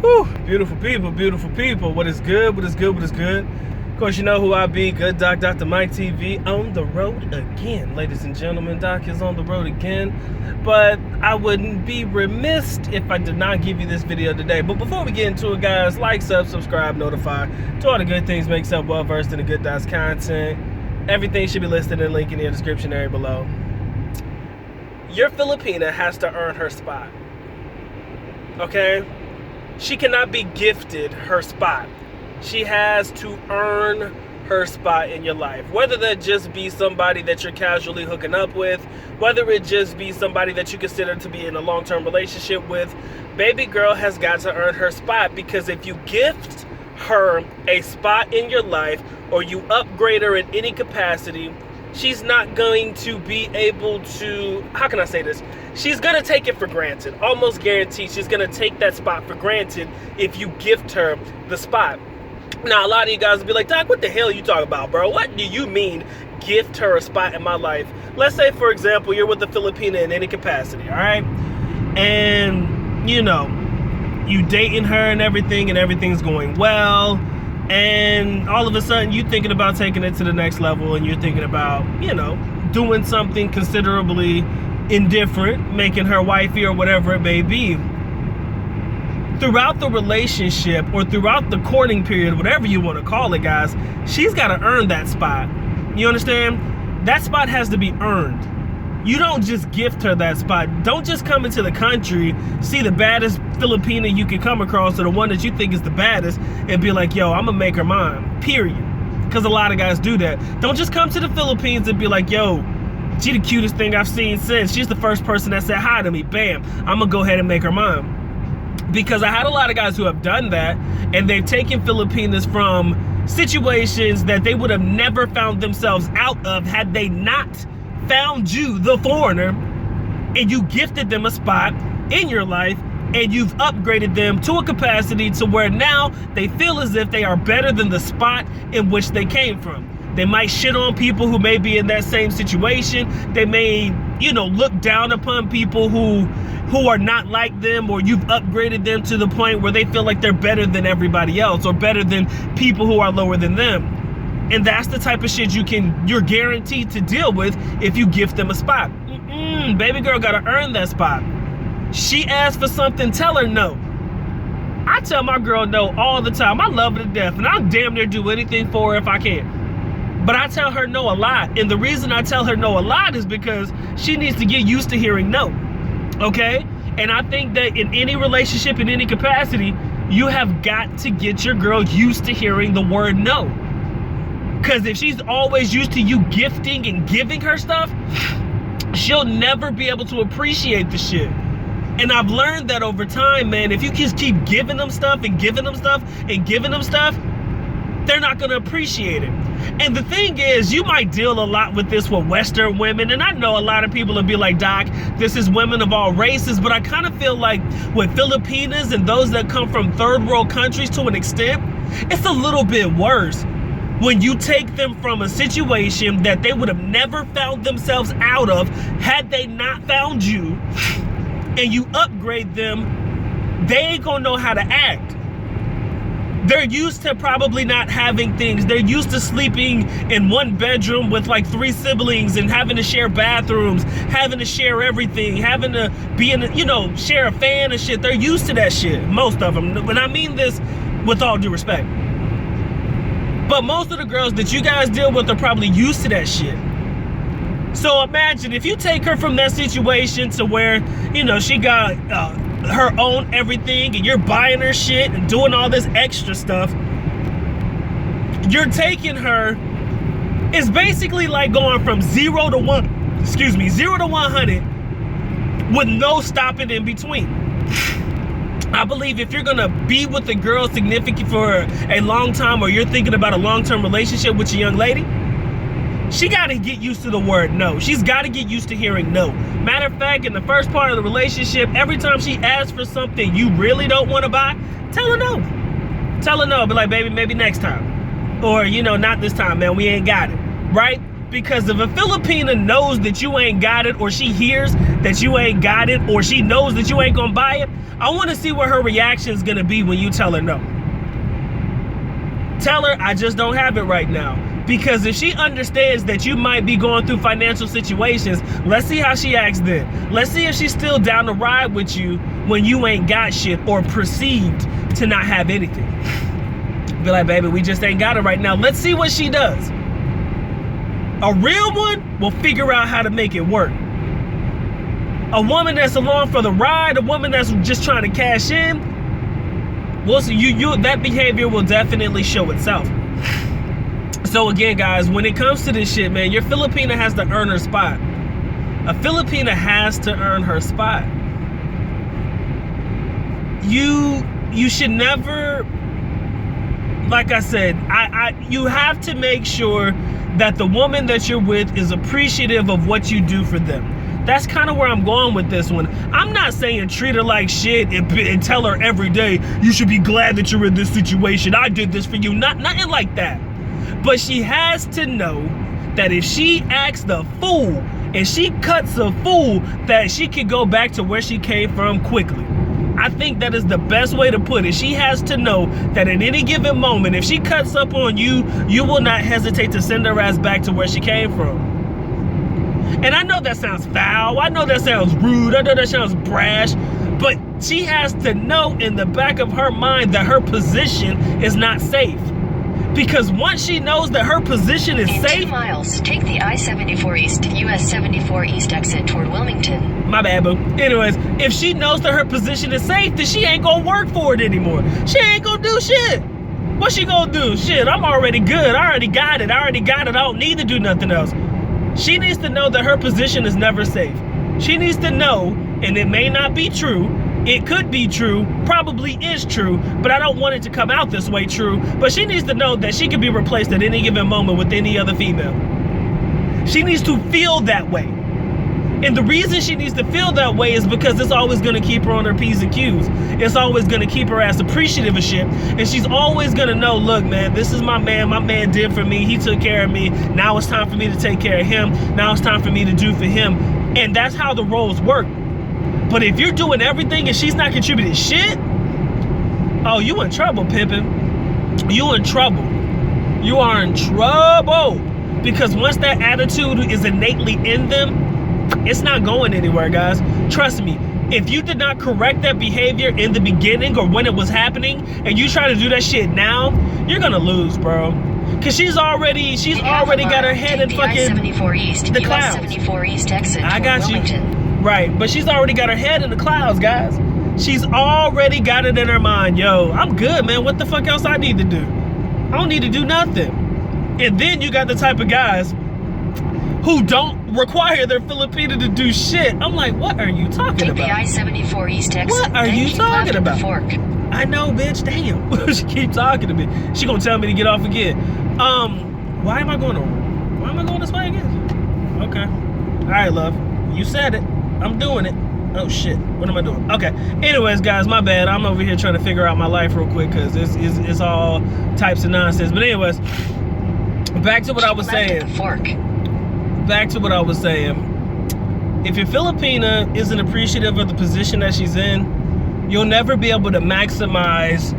Whew, beautiful people. What is good? What is good? What is good? Of course, you know who I be. Good Doc, Dr. Mike TV, on the road again. Ladies and gentlemen, Doc is on the road again. But I wouldn't be remiss if I did not give you this video today. But before we get into it, guys, like, subscribe, notify. To all the good things, make yourself well-versed in the Good Doc's content. Everything should be listed in the link in the description area below. Your Filipina has to earn her spot. Okay? She cannot be gifted her spot. She has to earn her spot in your life. Whether that just be somebody that you're casually hooking up with, whether it just be somebody that you consider to be in a long-term relationship with, baby girl has got to earn her spot, because if you gift her a spot in your life or you upgrade her in any capacity, she's not going to be able to, how can I say this? She's going to take it for granted. Almost guaranteed she's going to take that spot for granted if you gift her the spot. Now, a lot of you guys will be like, Doc, what the hell are you talking about, bro? What do you mean gift her a spot in my life? Let's say, for example, you're with a Filipina in any capacity, all right? And, you know, you dating her and everything's going well. And all of a sudden, you're thinking about taking it to the next level, and you're thinking about, you know, doing something considerably indifferent, making her wifey or whatever it may be. Throughout the relationship or throughout the courting period, whatever you want to call it, guys, she's got to earn that spot. You understand? That spot has to be earned. You don't just gift her that spot. Don't just come into the country, see the baddest Filipina you can come across, or the one that you think is the baddest, and be like, yo, I'm gonna make her mine, period. Because a lot of guys do that. Don't just come to the Philippines and be like, yo, she the cutest thing I've seen since. She's the first person that said hi to me. Bam, I'm gonna go ahead and make her mine. Because I had a lot of guys who have done that, and they've taken Filipinas from situations that they would have never found themselves out of had they not found you, the foreigner, and you gifted them a spot in your life, and you've upgraded them to a capacity to where now they feel as if they are better than the spot in which they came from. They might shit on people who may be in that same situation. They may, you know, look down upon people who are not like them, or you've upgraded them to the point where they feel like they're better than everybody else, or better than people who are lower than them. And that's the type of shit you're guaranteed to deal with if you gift them a spot. Baby girl gotta earn that spot. She asks for something, tell her no. I tell my girl no all the time. I love her to death, and I'll damn near do anything for her if I can. But I tell her no a lot. And the reason I tell her no a lot is because she needs to get used to hearing no. Okay? And I think that in any relationship, in any capacity, you have got to get your girl used to hearing the word no. Because if she's always used to you gifting and giving her stuff, she'll never be able to appreciate the shit. And I've learned that over time, man. If you just keep giving them stuff and giving them stuff and giving them stuff, they're not going to appreciate it. And the thing is, you might deal a lot with this with Western women. And I know a lot of people will be like, Doc, this is women of all races. But I kind of feel like with Filipinas and those that come from third world countries to an extent, it's a little bit worse. When you take them from a situation that they would have never found themselves out of had they not found you, and you upgrade them, they ain't gonna know how to act. They're used to probably not having things. They're used to sleeping in one bedroom with like 3 siblings and having to share bathrooms, having to share everything, having to be in, you know, share a fan and shit. They're used to that shit, most of them. And I mean this with all due respect. But most of the girls that you guys deal with are probably used to that shit. So imagine if you take her from that situation to where, you know, she got her own everything, and you're buying her shit and doing all this extra stuff. You're taking her, it's basically like going from 0 to 100 with no stopping in between. I believe if you're gonna be with a girl significant for a long time, or you're thinking about a long-term relationship with a young lady, she gotta get used to the word no. She's gotta get used to hearing no. Matter of fact, in the first part of the relationship, every time she asks for something you really don't want to buy, tell her no. Tell her no. Be like, baby, maybe next time. Or, you know, not this time, man. We ain't got it. Right? Because if a Filipina knows that you ain't got it, or she hears that you ain't got it, or she knows that you ain't gonna buy it, I want to see what her reaction is gonna be when you tell her no. Tell her, I just don't have it right now. Because if she understands that you might be going through financial situations, let's see how she acts then. Let's see if she's still down to ride with you when you ain't got shit, or perceived to not have anything. Be like, baby, we just ain't got it right now. Let's see what she does. A real one will figure out how to make it work. A woman that's along for the ride, a woman that's just trying to cash in, we'll see, that behavior will definitely show itself. So again, guys, when it comes to this shit, man, your Filipina has to earn her spot. A Filipina has to earn her spot. You should never, like I said, you have to make sure that the woman that you're with is appreciative of what you do for them. That's kind of where I'm going with this one. I'm not saying treat her like shit and tell her every day, you should be glad that you're in this situation. I did this for you. Nothing like that. But she has to know that if she acts the fool and she cuts a fool, that she can go back to where she came from quickly. I think that is the best way to put it. She has to know that at any given moment, if she cuts up on you, you will not hesitate to send her ass back to where she came from. And I know that sounds foul. I know that sounds rude. I know that sounds brash. But she has to know in the back of her mind that her position is not safe. Because once she knows that her position is safe... In 2 miles, take the I-74 East, US 74 East exit toward Wilmington. My bad, boo. Anyways, if she knows that her position is safe, then she ain't gonna work for it anymore. She ain't gonna do shit. What she gonna do? Shit, I'm already good. I already got it. I don't need to do nothing else. She needs to know that her position is never safe. She needs to know, and it may not be true, it could be true, probably is true, but I don't want it to come out this way true, but she needs to know that she can be replaced at any given moment with any other female. She needs to feel that way. And the reason she needs to feel that way is because it's always gonna keep her on her P's and Q's. It's always gonna keep her ass appreciative of shit. And she's always gonna know, look, man, this is my man did for me, he took care of me, now it's time for me to take care of him, now it's time for me to do for him. And that's how the roles work. But if you're doing everything and she's not contributing shit, oh, you in trouble, pimpin'. You in trouble. You are in trouble. Because once that attitude is innately in them, it's not going anywhere, guys. Trust me. If you did not correct that behavior in the beginning or when it was happening, and you try to do that shit now, you're gonna lose, bro. Cause she's already got her head in fucking the clouds. 74 East exit I got you. Wilmington. Right, but she's already got her head in the clouds, guys. She's already got it in her mind. Yo, I'm good, man. What the fuck else I need to do? I don't need to do nothing. And then you got the type of guys who don't require their Filipina to do shit. I'm like, what are you talking about? Take the I-74 East exit. What are you talking about? Fork. I know, bitch. Damn. She keep talking to me. She gonna tell me to get off again. Why am I going this way again? Okay. All right, love. You said it. I'm doing it. Oh shit. What am I doing? Okay. Anyways, guys, my bad. I'm over here trying to figure out my life real quick because it's all types of nonsense. But anyways, back to what I was saying. Back to what I was saying. If your Filipina isn't appreciative of the position that she's in, you'll never be able to maximize.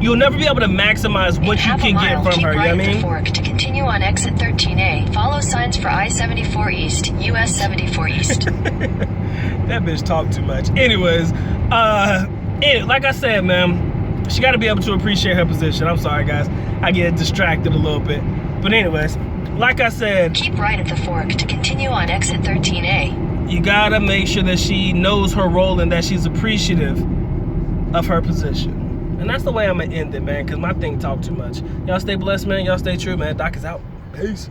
You'll never be able to maximize what you can get from her. You know what I mean? Fork to continue on exit 13A. Follow signs for I-74 East, US 74 East. That bitch talk too much. Anyways, like I said, man, she got to be able to appreciate her position. I'm sorry, guys. I get distracted a little bit. But anyways, like I said, keep right at the fork to continue on exit 13A. You got to make sure that she knows her role and that she's appreciative of her position. And that's the way I'm going to end it, man, because my thing talk too much. Y'all stay blessed, man. Y'all stay true, man. Doc is out. Peace.